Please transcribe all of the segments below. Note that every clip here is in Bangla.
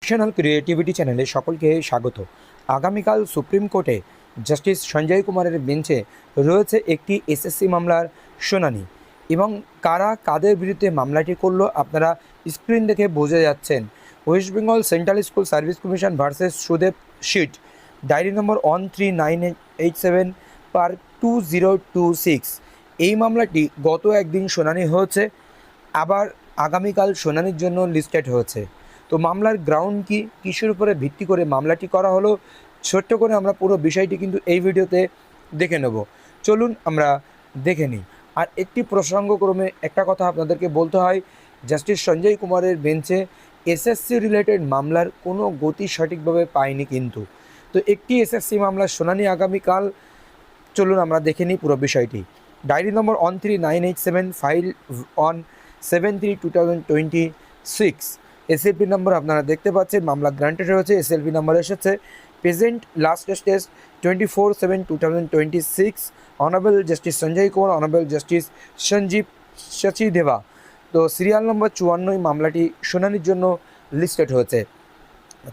ন্যাশনাল ক্রিয়েটিভিটি চ্যানেলে সকলকে স্বাগত। আগামীকাল সুপ্রিম কোর্টে জাস্টিস সঞ্জয় কুমারের বেঞ্চে রয়েছে একটি এসএসসি মামলার শুনানি এবং কারা কাদের বিরুদ্ধে মামলাটি করলো আপনারা স্ক্রিন দেখে বোঝা যাচ্ছেন। West Bengal central school service commission versus Sudeb Sheet, diary number 139887/2026। এই মামলাটি গত একদিন শুনানি হয়েছে, আবার আগামীকাল শুনানির জন্য লিস্টেড হয়েছে। তো মামলার গ্রাউন্ড কি, কিসের উপরে ভিত্তি করে মামলাটি করা হলো, ছোট্ট করে আমরা পুরো বিষয়টি কিন্তু এই ভিডিওতে দেখে নেব। চলুন আমরা দেখে নিই। আর একটি প্রসঙ্গক্রমে একটা কথা আপনাদেরকে বলতে হয়, জাস্টিস সঞ্জয় কুমারের বেঞ্চে এসএসসি রিলেটেড মামলার কোনো গতি সঠিকভাবে পায়নি কিন্তু। তো একটি এসএসসি মামলার শুনানি আগামীকাল, চলুন আমরা দেখে নিই পুরো বিষয়টি। Diary number 139887 file on 7/3/2026। SLP number আপনারা দেখতে পাচ্ছেন, মামলা গ্রান্টেড হয়েছে। এসএলপি নম্বর এসেছে present last stage 24/7/2026, honourable justice Sanjay Kumar, honourable justice Sanjeev Sachdeva. তো সিরিয়াল নম্বর 54 মামলাটি শুনানির জন্য লিস্টেড হয়েছে।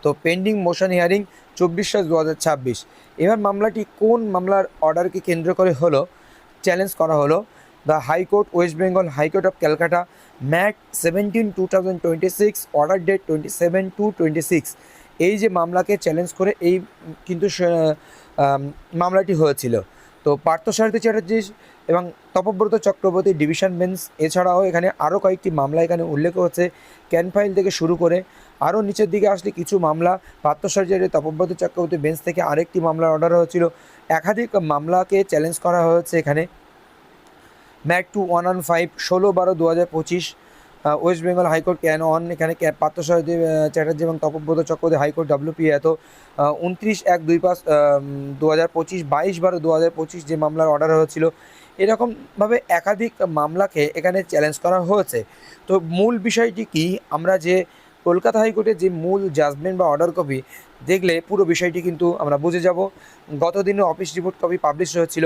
তো পেন্ডিং মোশন হিয়ারিং 24/7/2026। এবার মামলাটি কোন মামলার অর্ডারকে কেন্দ্র করে হলো চ্যালেঞ্জ করা হলো? The high court, West Bengal high court of Calcutta, MAT 17/2026, order date 27/2/26। এই যে মামলাকে চ্যালেঞ্জ করে এই কিন্তু মামলাটি হয়েছিল। তো পার্থসারথী চ্যাটার্জি এবং তপব্রত চক্রবর্তী ডিভিশন বেঞ্চ, এছাড়াও এখানে আরও কয়েকটি মামলা এখানে উল্লেখ হচ্ছে, ক্যান ফাইল থেকে শুরু করে আরও নিচের দিকে আসলে কিছু মামলা পার্থসারথী তপব্রত চক্রবর্তী বেঞ্চ থেকে আরেকটি মামলার অর্ডার হয়েছিল। একাধিক মামলাকে চ্যালেঞ্জ করা হয়েছে এখানে। ম্যাট 2115 16/12/2025, ওয়েস্ট বেঙ্গল হাইকোর্ট ক্যান অন, এখানে পার্থসারথী চ্যাটার্জি এবং তপব্রত চক্রবর্তী হাইকোর্ট WPA। এত 29/1/2025, 22/12/2025 যে মামলার অর্ডার হয়েছিল। এরকমভাবে একাধিক মামলাকে এখানে চ্যালেঞ্জ করা হয়েছে। তো মূল বিষয়টি কি, আমরা যে কলকাতা হাইকোর্টের যে মূল জাজমেন্ট বা অর্ডার কপি দেখলে পুরো বিষয়টি কিন্তু আমরা বুঝে যাব। গত দিনে অফিস রিপোর্ট কপি পাবলিশ হয়েছিল,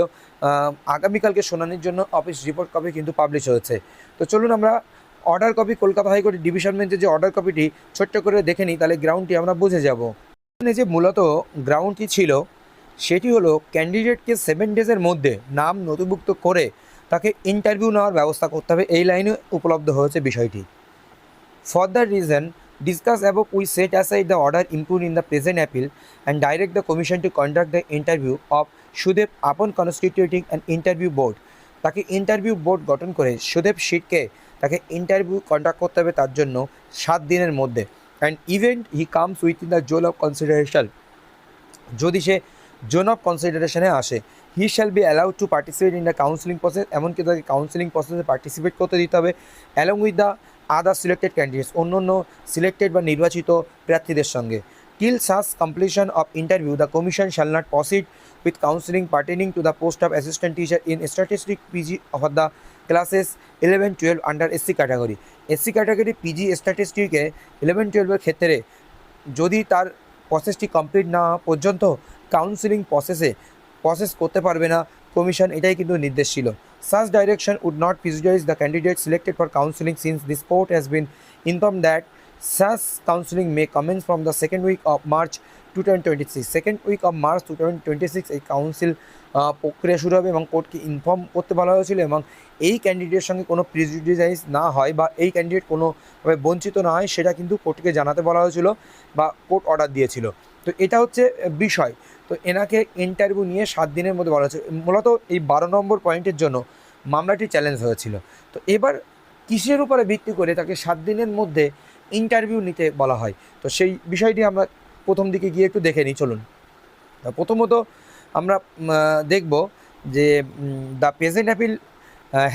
আগামীকালকে শুনানির জন্য অফিস রিপোর্ট কপি কিন্তু পাবলিশ হয়েছে। তো চলুন আমরা অর্ডার কপি কলকাতা হাইকোর্টের ডিভিশন বেঞ্চের যে অর্ডার কপিটি ছোট্ট করে দেখে নিই, তাহলে গ্রাউন্ডটি আমরা বুঝে যাব। এখানে যে মূলত গ্রাউন্ডটি ছিল সেটি হলো ক্যান্ডিডেটকে 7 ডেজের মধ্যে নাম নথিভুক্ত করে তাকে ইন্টারভিউ নেওয়ার ব্যবস্থা করতে হবে, এই লাইনে উপলব্ধ হয়েছে বিষয়টি। For the reason discussed above, we set aside the order impugned in the present appeal and direct the commission to conduct the interview of Sudeb upon constituting an interview board। তাকে ইন্টারভিউ বোর্ড গঠন করে সুদেব শিটকে তাকে ইন্টারভিউ কন্ডাক্ট করতে হবে তার জন্য 7 দিনের মধ্যে। And event he comes with in the zone of consideration, যদি সে জোন অফ কনসিডারেশনে আসে, he shall be allowed to participate in the counselling process, এমনকি তাকে কাউন্সিলিং প্রসেসে পার্টিসিপেট করতে দিতে হবে along with the other selected candidates, অন্য সিলেক্টেড বা নির্বাচিত প্রার্থীদের সঙ্গে। Till such completion of interview the commission shall not proceed with counselling pertaining to the post of assistant teacher in statistic PG for the classes 11-12 under SC category. SC category PG স্ট্যাটিস্টিকে 11-12 ক্ষেত্রে যদি তার প্রসেসটি কমপ্লিট না হওয়া পর্যন্ত কাউন্সিলিং প্রসেস করতে পারবে না কমিশন, এটাই কিন্তু নির্দেশ ছিল। Such direction would not prejudice the candidate selected for counselling, since this court has been informed that such counselling may commence from the second week of March 2026। Second week of March 2026 এই কাউন্সিল প্রক্রিয়া শুরু হবে এবং কোর্টকে ইনফর্ম করতে বলা হয়েছিল, এবং এই ক্যান্ডিডেটের সঙ্গে কোনো প্রিজুডিসাইজ না হয় বা এই ক্যান্ডিডেট কোনোভাবে বঞ্চিত না হয় সেটা কিন্তু কোর্টকে জানাতে বলা হয়েছিল বা কোর্ট অর্ডার দিয়েছিল। তো এটা হচ্ছে বিষয়। তো এনাকে ইন্টারভিউ নিয়ে 7 দিনের মধ্যে বলা হয়েছে। মূলত এই 12 নম্বর পয়েন্টের জন্য মামলাটি চ্যালেঞ্জ হয়েছিল। তো এবার কিসের উপরে ভিত্তি করে তাকে 7 দিনের মধ্যে ইন্টারভিউ নিতে বলা হয়, তো সেই বিষয়টি আমরা প্রথম দিকে গিয়ে একটু দেখে নিই। চলুন। প্রথমত আমরা দেখব যে the present appeal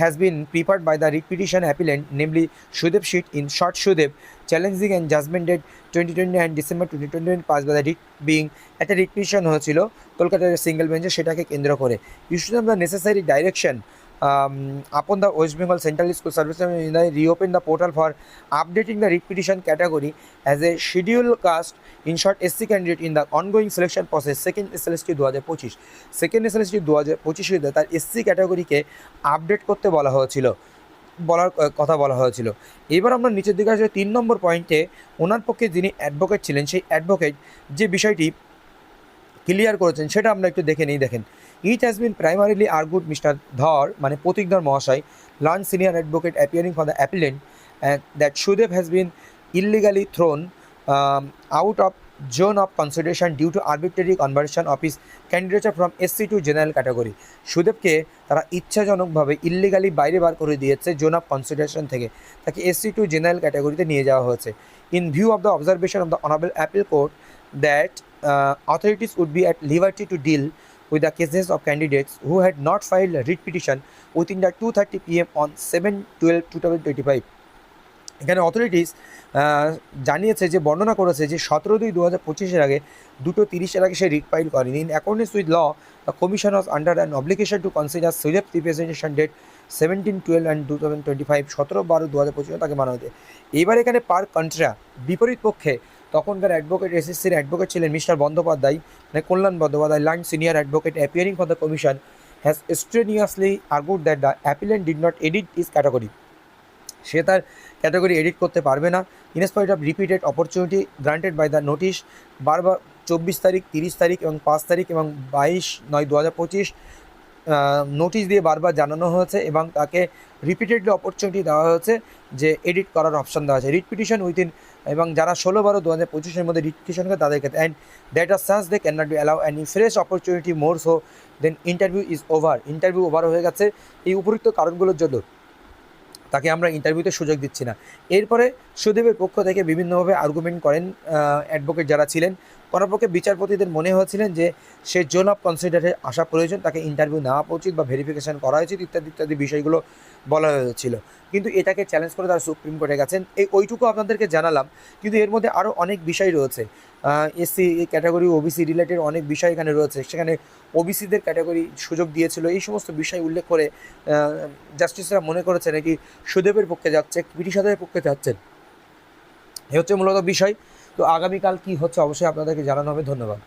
has been prepared by the writ petition appellant, namely Sudeb Shit, in short Sudeb, challenging and judgment date 2020 and December 2020 passed by the writ being at a writ petition হয়েছিল কলকাতার সিঙ্গেল বেঞ্চে, সেটাকে কেন্দ্র করে issue the necessary direction upon the West Bengal Central School Service reopen the portal for updating the writ petition category as a schedule caste in short SC candidate in the ongoing selection process second SLST 2025। Second SLST 2025 তার SC ক্যাটাগরিকে আপডেট করতে বলা হয়েছিল। বলার কথা বলা হয়েছিল। এবার আমরা নিচের দিকে আসলে 3 নম্বর পয়েন্টে ওনার পক্ষে যিনি অ্যাডভোকেট ছিলেন সেই অ্যাডভোকেট যে বিষয়টি ক্লিয়ার করেছেন সেটা আমরা একটু দেখে নিই। দেখেন, it has been primarily argued Mister Dhar মানে প্রতীক ধর মহাশয় learned senior advocate appearing for the appellant that Sudeb has been illegally thrown out of zone of consideration due to arbitrary conversion of his candidature from SC to general category। সুদেবকে তারা ইচ্ছাজনকভাবে ইল্লিগালি বাইরে বার করে দিয়েছে জোন অফ কনসিডারেশন থেকে, তাকে SC টু জেনারেল ক্যাটাগরিতে নিয়ে যাওয়া হয়েছে। In view of the observation of the honourable appeal court that authorities would be at liberty to deal with the cases of candidates who had not filed a writ petition within the 2:30 PM on 7/12/2025। এখানে অথরিটিস জানিয়েছে যে বর্ণনা করেছে যে 17/2/2025 আগে 2:30 আগে সে রিট ফাইল করেনি। In accordance with law the commission was under an obligation to consider Sudeb representation date 17/12/2025 17/12/2025 তাকে মানা হয়েছে। এইবার এখানে পার কন্ট্রা বিপরীত পক্ষে তখনকার অ্যাডভোকেট এসএসসির অ্যাডভোকেট ছিলেন মিস্টার বন্দ্যোপাধ্যায় মানে Kalyan Bandyopadhyay learned senior advocate appearing for the commission has strenuously argued that the appellant did not edit his category. সে তার ক্যাটাগরি এডিট করতে পারবে না in spite of repeated opportunity granted by the notice. বারবার 24 তারিখ 30 তারিখ এবং 5 তারিখ এবং 22/9/2025 নোটিশ দিয়ে বারবার জানানো হয়েছে এবং তাকে রিপিটেডলি অপরচুনিটি দেওয়া হয়েছে যে এডিট করার অপশান দেওয়া আছে রিট পিটিশন উইথিন, এবং যারা 16/12/2025 মধ্যে রিট পিটিশন করে তাদের ক্ষেত্রে and that are such they can not be allow any fresh opportunity more so then interview is over. Interview over হয়ে গেছে এই উপযুক্ত কারণগুলোর জন্য তাকে আমরা ইন্টারভিউতে সুযোগ দিচ্ছি না। এরপরে সুদেবের পক্ষ থেকে বিভিন্নভাবে আর্গুমেন্ট করেন অ্যাডভোকেট যারা ছিলেন, করার পক্ষে বিচারপতিদের মনে হয়েছিলেন যে সে জোন অফ কনসিডারে আসা প্রয়োজন, তাকে ইন্টারভিউ নেওয়া উচিত বা ভেরিফিকেশান করা উচিত ইত্যাদি ইত্যাদি বিষয়গুলো বলা হয়েছিল। কিন্তু এটাকে চ্যালেঞ্জ করে তারা সুপ্রিম কোর্টে গেছেন। ওইটুকু আপনাদেরকে জানালাম, কিন্তু এর মধ্যে আরও অনেক বিষয় রয়েছে। এসসি ক্যাটাগরি ওবিসি রিলেটেড অনেক বিষয় এখানে রয়েছে, সেখানে ওবিসিদের ক্যাটাগরি সুযোগ দিয়েছিল, এই সমস্ত বিষয় উল্লেখ করে জাস্টিসরা মনে করেছে নাকি সুদেবের পক্ষে যাচ্ছে, পিটিশনের পক্ষে যাচ্ছেন। এ হচ্ছে মূলত বিষয়। তো আগামীকাল কী হচ্ছে অবশ্যই আপনাদেরকে জানানো হবে। ধন্যবাদ।